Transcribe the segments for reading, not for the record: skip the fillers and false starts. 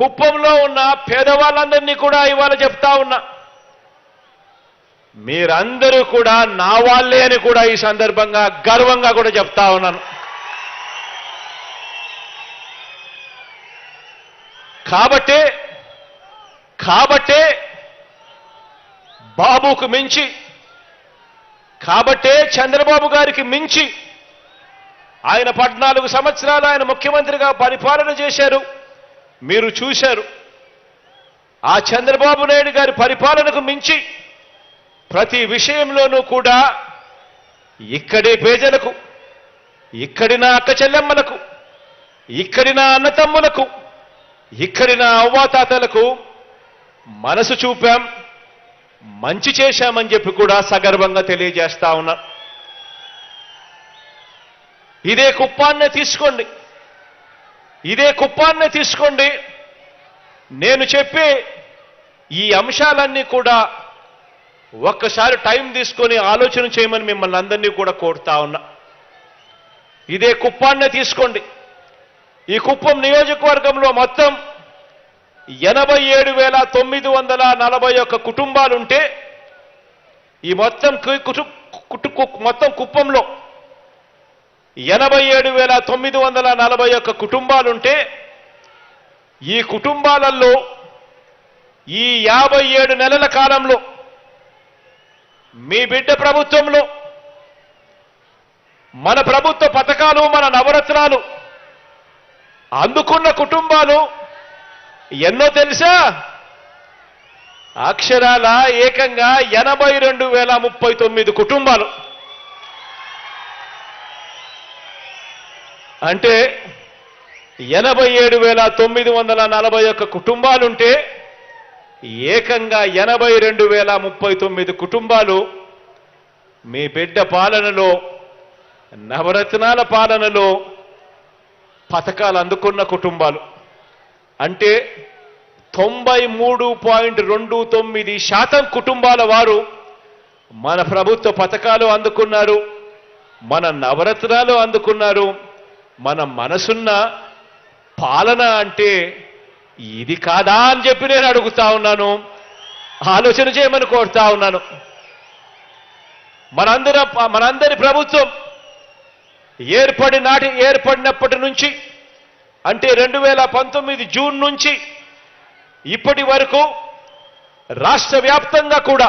కుప్పంలో ఉన్న పేదవాళ్ళందరినీ కూడా ఇవాళ చెప్తా ఉన్నా, మీరందరూ కూడా నా వాళ్ళే అని కూడా ఈ సందర్భంగా గర్వంగా కూడా చెప్తా ఉన్నాను. కాబట్టే బాబుకు మించి, కాబట్టే చంద్రబాబు గారికి మించి ఆయన 14 సంవత్సరాలు ఆయన ముఖ్యమంత్రిగా పరిపాలన చేశారు. మీరు చూశారు. ఆ చంద్రబాబు నాయుడు గారి పరిపాలనకు మించి ప్రతి విషయంలోనూ కూడా ఇక్కడి పేదలకు, ఇక్కడి నా అక్క చెల్లెమ్మలకు, ఇక్కడి నా అన్నతమ్ములకు, ఇక్కడి నా అవ్వాతాతలకు మనసు చూపాం, మంచి చేశామని చెప్పి కూడా సగర్వంగా తెలియజేస్తా ఉన్నా. ఇదే కుప్పాన్నే తీసుకోండి. నేను చెప్పే ఈ అంశాలన్నీ కూడా ఒక్కసారి టైం తీసుకొని ఆలోచన చేయమని మిమ్మల్ని అందరినీ కూడా కోరుతా ఉన్నా. ఇదే కుప్పాన్నే తీసుకోండి. ఈ కుప్పం నియోజకవర్గంలో మొత్తం 87,941 కుటుంబాలుంటే, ఈ మొత్తం కుప్పంలో 87,941 కుటుంబాలుంటే, ఈ కుటుంబాలలో ఈ 57 నెలల కాలంలో మీ బిడ్డ ప్రభుత్వంలో మన ప్రభుత్వ పథకాలు, మన నవరత్నాలు అందుకున్న కుటుంబాలు ఎన్నో తెలుసా? అక్షరాల ఏకంగా 82,039 కుటుంబాలు. అంటే 87,941 కుటుంబాలుంటే ఏకంగా 82,039 కుటుంబాలు మీ బిడ్డ పాలనలో, నవరత్నాల పాలనలో పథకాలు అందుకున్న కుటుంబాలు. అంటే 93.29% కుటుంబాల వారు మన ప్రభుత్వ పథకాలు అందుకున్నారు, మన నవరత్నాలు అందుకున్నారు. మన మనసున్న పాలన అంటే ఇది కాదా అని చెప్పి నేను అడుగుతా ఉన్నాను. ఆలోచన చేయమని కోరుతా ఉన్నాను. మనందరి ప్రభుత్వం ఏర్పడినప్పటి నుంచి, అంటే 2019 జూన్ నుంచి ఇప్పటి వరకు రాష్ట్ర వ్యాప్తంగా కూడా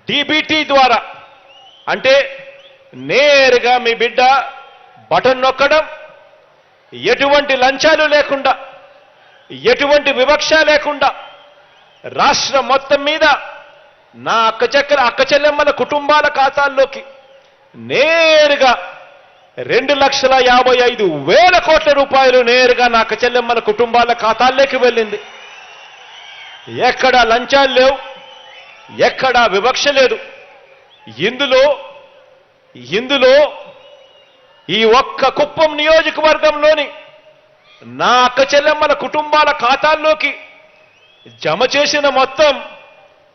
డీబీటీ ద్వారా, అంటే నేరుగా మీ బిడ్డ బటన్ నొక్కడం, ఎటువంటి లంచాలు లేకుండా, ఎటువంటి వివక్ష లేకుండా రాష్ట్రం మొత్తం మీద నా అక్క చెల్లెమ్మల కుటుంబాల ఖాతాల్లోకి నేరుగా 2,55,000 కోట్ల రూపాయలు నేరుగా నా అక్క చెల్లెమ్మల కుటుంబాల ఖాతాల్లోకి వెళ్ళింది. ఎక్కడా లంచాలు లేవు, ఎక్కడా వివక్ష లేదు. ఇందులో ఈ ఒక్క కుప్పం నియోజకవర్గంలోని నా అక్క చెల్లెమ్మల కుటుంబాల ఖాతాల్లోకి జమ చేసిన మొత్తం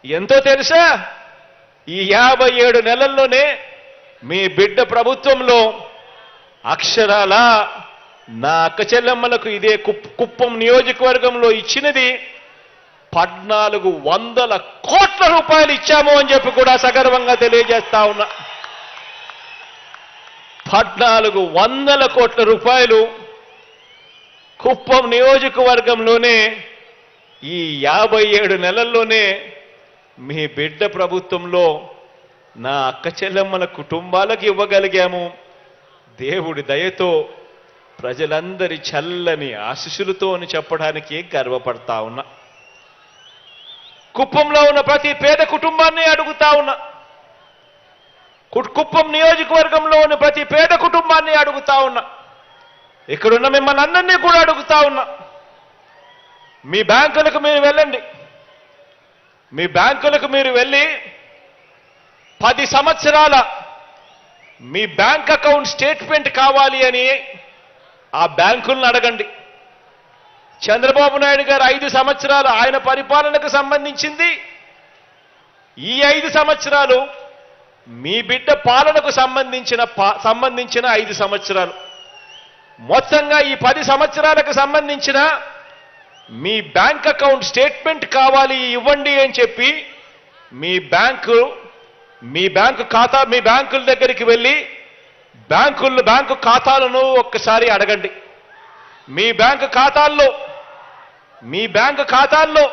ఎంతో తెలుసా? ఈ 57 నెలల్లోనే మీ బిడ్డ ప్రభుత్వంలో అక్షరాల నా అక్క చెల్లెమ్మలకు ఇదే కుప్పం నియోజకవర్గంలో ఇచ్చినది 1,400 కోట్ల రూపాయలు ఇచ్చాము అని చెప్పి కూడా సగర్వంగా తెలియజేస్తా ఉన్నా. 1,400 కోట్ల రూపాయలు కుప్పం నియోజకవర్గంలోనే ఈ 57 నెలల్లోనే మీ బిడ్డ ప్రభుత్వంలో నా అక్క చెల్లెమ్మల కుటుంబాలకు ఇవ్వగలిగాము. దేవుడి దయతో, ప్రజలందరి చల్లని ఆశీస్సులతో అని చెప్పడానికి గర్వపడతా ఉన్నా. కుప్పంలో ఉన్న ప్రతి పేద కుటుంబాన్ని అడుగుతా ఉన్నా. కుప్పం నియోజకవర్గంలో ఉన్న ప్రతి పేద కుటుంబాన్ని అడుగుతా ఉన్నా. ఇక్కడున్న మిమ్మల్ని అందరినీ కూడా అడుగుతా ఉన్నా. మీ బ్యాంకులకు మీరు వెళ్ళండి. మీ బ్యాంకులకు మీరు వెళ్ళి 10 సంవత్సరాల మీ బ్యాంక్ అకౌంట్ స్టేట్మెంట్ కావాలి అని ఆ బ్యాంకులను అడగండి. చంద్రబాబు నాయుడు గారు 5 సంవత్సరాలు ఆయన పరిపాలనకు సంబంధించింది, ఈ 5 సంవత్సరాలు మీ బిడ్డ పాలనకు సంబంధించిన 5 సంవత్సరాలు. మొత్తంగా ఈ 10 సంవత్సరాలకు సంబంధించిన మీ బ్యాంక్ అకౌంట్ స్టేట్మెంట్ కావాలి ఇవ్వండి అని చెప్పి మీ బ్యాంకుల దగ్గరికి వెళ్ళి బ్యాంకు ఖాతాలను ఒక్కసారి అడగండి. మీ బ్యాంకు ఖాతాల్లో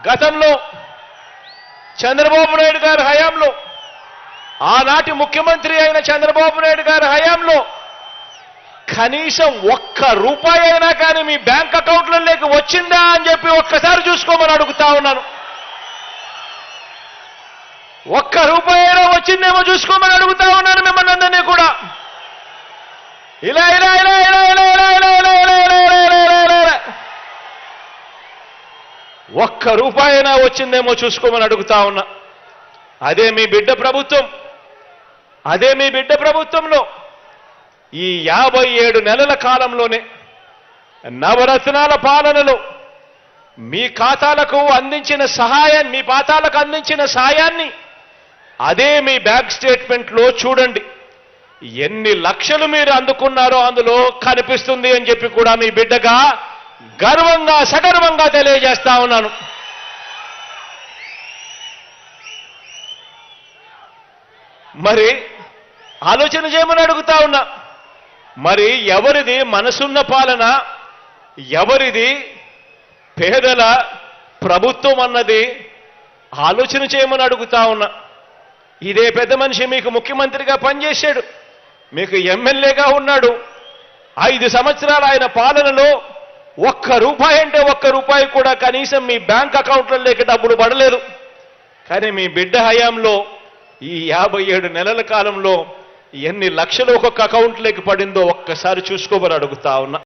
గతంలో చంద్రబాబు నాయుడు గారి హయాంలో, ఆనాటి ముఖ్యమంత్రి అయిన చంద్రబాబు నాయుడు గారి హయాంలో కనీసం ఒక్క రూపాయి అయినా కానీ మీ బ్యాంక్ అకౌంట్లలోకి వచ్చిందా అని చెప్పి ఒక్కసారి చూసుకోమని అడుగుతా ఉన్నాను. ఒక్క రూపాయి అయినా వచ్చిందేమో చూసుకోమని అడుగుతా ఉన్నాను మిమ్మల్ని అందరినీ కూడా. ఇలా ఒక్క రూపాయి అయినా వచ్చిందేమో చూసుకోమని అడుగుతా ఉన్నా. అదే మీ బిడ్డ ప్రభుత్వంలో ఈ 57 నెలల కాలంలోనే నవరత్నాల పాలనలో మీ ఖాతాలకు అందించిన సాయాన్ని అదే మీ బ్యాంక్ స్టేట్మెంట్లో చూడండి. ఎన్ని లక్షలు మీరు అందుకున్నారో అందులో కనిపిస్తుంది అని చెప్పి కూడా మీ బిడ్డగా సగర్వంగా తెలియజేస్తా ఉన్నాను. మరి ఆలోచన చేయమని అడుగుతా ఉన్నా. మరి ఎవరిది మనసున్న పాలన, ఎవరిది పేదల ప్రభుత్వం అన్నది ఆలోచన చేయమని అడుగుతా ఉన్నా. ఇదే పెద్ద మనిషి మీకు ముఖ్యమంత్రిగా పనిచేశాడు, మీకు ఎమ్మెల్యేగా ఉన్నాడు. 5 సంవత్సరాలు ఆయన పాలనలో ఒక్క రూపాయి కూడా కనీసం మీ బ్యాంక్ అకౌంట్లలోకి డబ్బులు పడలేదు. కానీ మీ బిడ్డ హయాంలో ఈ 57 నెలల కాలంలో ఎన్ని లక్షలు ఒక్కొక్క అకౌంట్లోకి పడిందో ఒక్కసారి చూసుకోమని అడుగుతా ఉన్నా.